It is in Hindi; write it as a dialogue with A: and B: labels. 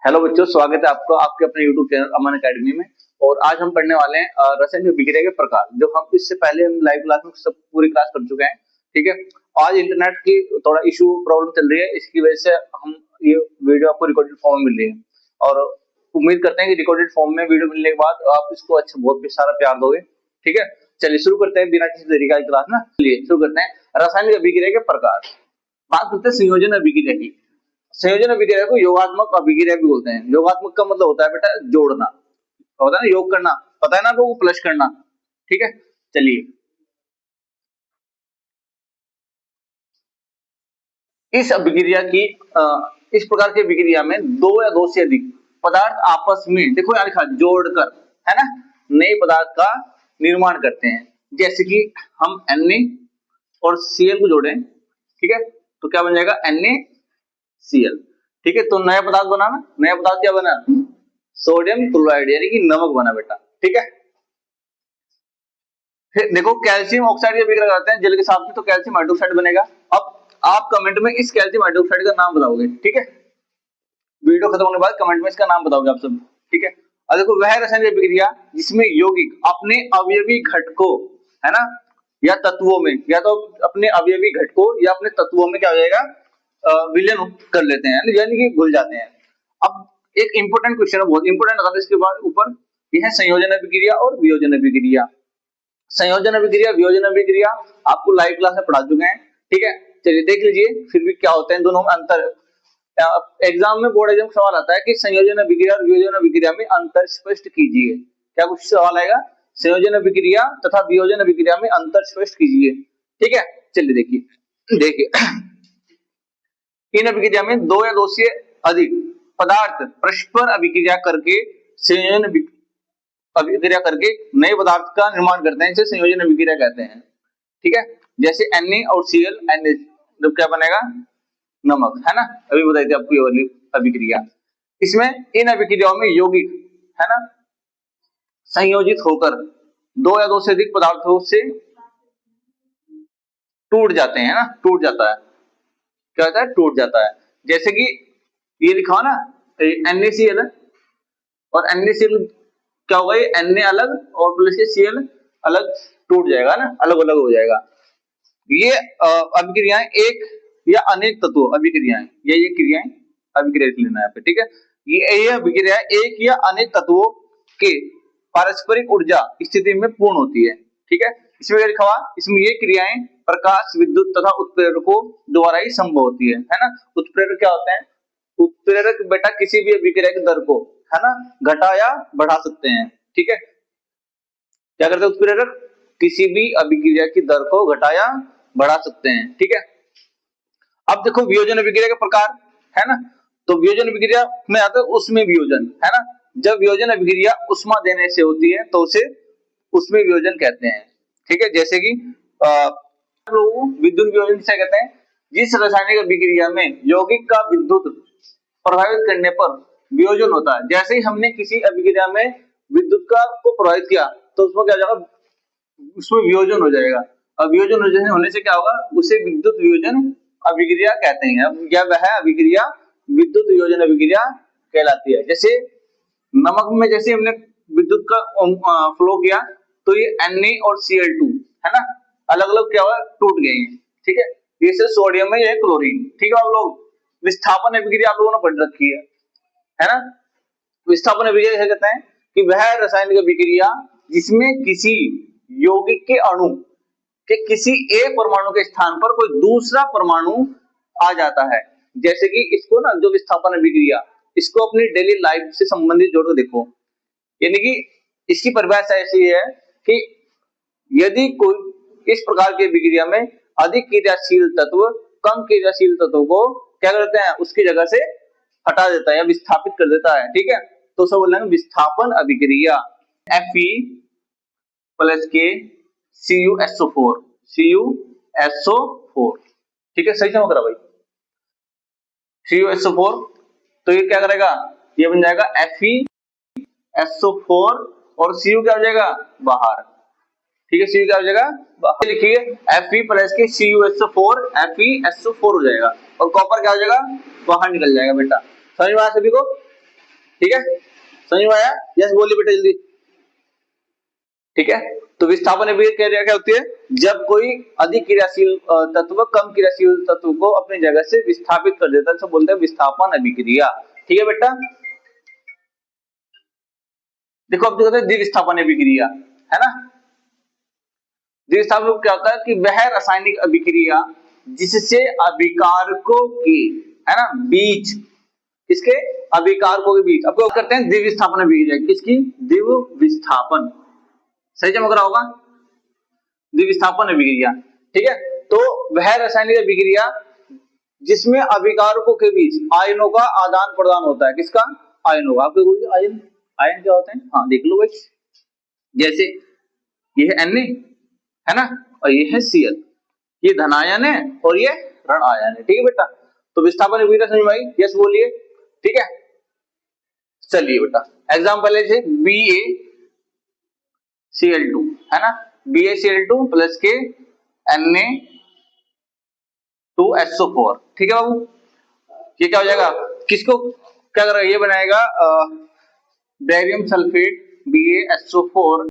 A: हेलो बच्चों, स्वागत है आपका आपके अपने YouTube चैनल अमन अकेडमी में। और आज हम पढ़ने वाले हैं रसायन विक्रिया के प्रकार, जो हम इससे पहले हम लाइव क्लास में सब पूरी क्लास कर चुके हैं। ठीक है, आज इंटरनेट की थोड़ा इशू प्रॉब्लम चल रही है, इसकी वजह से हम ये वीडियो आपको रिकॉर्डेड फॉर्म में मिल रही है। और उम्मीद करते हैं कि रिकॉर्डेड फॉर्म में वीडियो मिलने के बाद आप इसको अच्छा बहुत सारा प्यार दोगे। ठीक है, चलिए शुरू करते हैं बिना किसी देरी का क्लास ना। चलिए शुरू करते हैं रासायनिक अभिक्रिया के प्रकार। बात करते हैं संयोजन अभिक्रिया की। संयोजन अभिक्रिया को योगात्मक अभिक्रिया भी बोलते हैं। योगात्मक का मतलब होता है बेटा जोड़ना, होता है ना, योग करना, पता है ना आपको, प्लस करना। ठीक है, चलिए इस अभिक्रिया की इस प्रकार की अभिक्रिया में दो या दो से अधिक पदार्थ आपस में, देखो यार लिखा, जोड़कर, है ना, नए पदार्थ का निर्माण करते हैं। जैसे कि हम Na और Cl को जोड़ें, ठीक है, तो क्या बन जाएगा, NaCl। ठीक है, तो नया पदार्थ बनाना, नया पदार्थ क्या बना, सोडियम क्लोराइड यानी कि नमक बना बेटा। ठीक है, फिर देखो कैल्शियम ऑक्साइड की अभिक्रिया करते हैं जल के साथ में, तो कैल्शियम हाइड्रोक्साइड बनेगा। अब आप कमेंट में इस कैल्शियम हाइड्रोक्साइड का नाम बताओगे। ठीक है, वीडियो खत्म होने के बाद कमेंट में इसका नाम बताओगे आप सब। ठीक है, और देखो वह रासायनिक अभिक्रिया जिसमें यौगिक अपने अवयवी घटकों, है ना, या तत्वों में, या तो अपने अवयवी घटकों या अपने तत्वों में क्या हो जाएगा, विलीन कर लेते हैं, यानी कि घुल जाते हैं। अब एक इंपॉर्टेंट क्वेश्चन है, बहुत इंपॉर्टेंट आता है इसके बाद ऊपर, यह है संयोजन अभिक्रिया और वियोजन अभिक्रिया। संयोजन अभिक्रिया, वियोजन अभिक्रिया आपको लाइव क्लास में पढ़ा चुके हैं। ठीक है, चलिए देख लीजिए फिर भी क्या होता है दोनों में अंतर। एग्जाम में, बोर्ड एग्जाम सवाल आता है कि संयोजन अभिक्रिया और वियोजन अभिक्रिया में अंतर स्पष्ट कीजिए। क्या कुछ सवाल आएगा, संयोजन अभिक्रिया तथा वियोजन अभिक्रिया में अंतर स्पष्ट कीजिए। ठीक है, चलिए देखिए इन अभिक्रिया में दो या दो से अधिक पदार्थ परस्पर अभिक्रिया करके संयोजन अभिक्रिया करके नए पदार्थ का निर्माण करते हैं, इसे संयोजन अभिक्रिया कहते हैं। ठीक है, जैसे Na और Cl, Na क्या बनेगा, नमक, है ना, अभी बताई थी आपको ये वाली अभिक्रिया। इसमें इन अभिक्रियाओं में यौगिक, है ना, संयोजित होकर दो या दो से अधिक पदार्थों से टूट जाते हैं, ना, टूट जाता है, क्या होता है, टूट जाता है। जैसे कि ये लिखा हो ना, NaCl और NaCl क्या होगा, ये Na अलग और प्लस के Cl अलग टूट जाएगा ना, अलग अलग हो जाएगा। ये अभिक्रियाएं एक या अनेक तत्वों अभिक्रियाएं, ये क्रियाएं अभिक्रिया लेना है पे। ठीक है, ये अभिक्रिया एक या अनेक तत्वों के पारस्परिक ऊर्जा स्थिति में पूर्ण होती है। ठीक है, इसमें लिखा हुआ, इसमें ये क्रियाएं प्रकाश, विद्युत तथा उत्प्रेरकों द्वारा ही संभव होती है ना। उत्प्रेरक क्या होते हैं, उत्प्रेरक बेटा किसी भी अभिक्रिया की दर को, है ना, घटा या बढ़ा सकते हैं। ठीक है, क्या करते हैं उत्प्रेरक, किसी भी अभिक्रिया की दर को घटा या बढ़ा सकते हैं। ठीक है, अब देखो वियोजन अभिक्रिया के प्रकार, है ना, तो वियोजन अभिक्रिया में आता है उसमें वियोजन, है ना। जब वियोजन अभिक्रिया उष्मा देने से होती है तो उसे उसमें वियोजन कहते हैं। ठीक है, जैसे कि विद्युत वियोजन किसे कहते हैं, जिस रासायनिक अभिक्रिया में यौगिक का विद्युत प्रभावित करने पर वियोजन होता है। जैसे ही हमने किसी अभिक्रिया में विद्युत का को प्रभावित किया तो उसमें क्या हो जाएगा, उसमें वियोजन हो जाएगा। अब वियोजन होने से क्या होगा, उसे विद्युत वियोजन अभिक्रिया कहते हैं। अब क्या वह अभिक्रिया विद्युत वियोजन अभिक्रिया कहलाती है। जैसे नमक में जैसे हमने विद्युत का फ्लो किया तो ये Na और Cl2, है ना, अलग अलग क्या हुआ, टूट गए हैं। ठीक है, जैसे सोडियम में ये क्लोरीन। ठीक है, आप लोग विस्थापन अभिक्रिया आप लोगों ने पढ़ रखी है ना। विस्थापन अभिक्रिया कहते हैं कि वह रासायनिक अभिक्रिया जिसमें किसी यौगिक के अणु के किसी एक परमाणु के स्थान पर कोई दूसरा परमाणु आ जाता है। जैसे कि इसको ना, जो विस्थापन अभिक्रिया, इसको अपनी डेली लाइफ से संबंधित जोड़ देखो, यानी कि इसकी परिभाषा ऐसी है कि यदि कोई इस प्रकार की अभिक्रिया में अधिक क्रियाशील तत्व कम क्रियाशील तत्व को क्या करते हैं, उसकी जगह से हटा देता है या विस्थापित कर देता है। ठीक है, तो सब बोलेंगे विस्थापन अभिक्रिया। Fe प्लस के CuSO4, CuSO4। ठीक है, सही चमक रहा भाई, CuSO4, तो ये क्या करेगा, ये बन जाएगा FeSO4 और Cu क्या हो जाएगा, बाहर। ठीक है, Cu क्या हो जाएगा, बाहर। लिखिए Fe प्लस के CuSO4, FeSO4 हो जाएगा और कॉपर क्या हो जाएगा, बाहर निकल जाएगा बेटा। समझ में आया सभी को। ठीक है, समझ में आया? यस बोलिए बेटा जल्दी। ठीक है, तो विस्थापन अभिक्रिया क्या होती है? जब कोई अधिक क्रियाशील तत्व कम क्रियाशील तत्व को अपनी जगह से विस्थापित कर देता है तो बोलते हैं विस्थापन अभिक्रिया। ठीक है बेटा, देखो अब देखते हैं द्विविस्थापन अभिक्रिया, है ना। द्विविस्थापन क्या होता है कि वह रासायनिक अभिक्रिया जिससे अभिकारकों के, है ना, बीच, इसके अभिकारकों के बीच, अब क्या करते हैं द्विविस्थापन अभिक्रिया, किसकी? द्विविस्थापन, सही चमक रहा होगा, द्विविस्थापन अभिक्रिया। ठीक है, तो वह रासायनिक अभिक्रिया जिसमें अभिकारकों के बीच आयनों का आदान प्रदान होता है, किसका? आयनों का। आपको आयन, आयन क्या होते हैं? हाँ देख लो भाई, जैसे ये है Na, है ना, और ये है Cl, ये धन आयन है और ये ऋण आयन है। ठीक है बेटा, तो विस्थापन अभिक्रिया समझ में आई? यस बोलिए। ठीक है, चलिए बेटा एग्जांपल है BaCl2, है ना, BaCl2 प्लस के Na2SO4। ठीक है बाबू, ये क्या हो जाएगा? किसको क्या करेगा? ये बनाएगा बेरियम सल्फेट BaSO4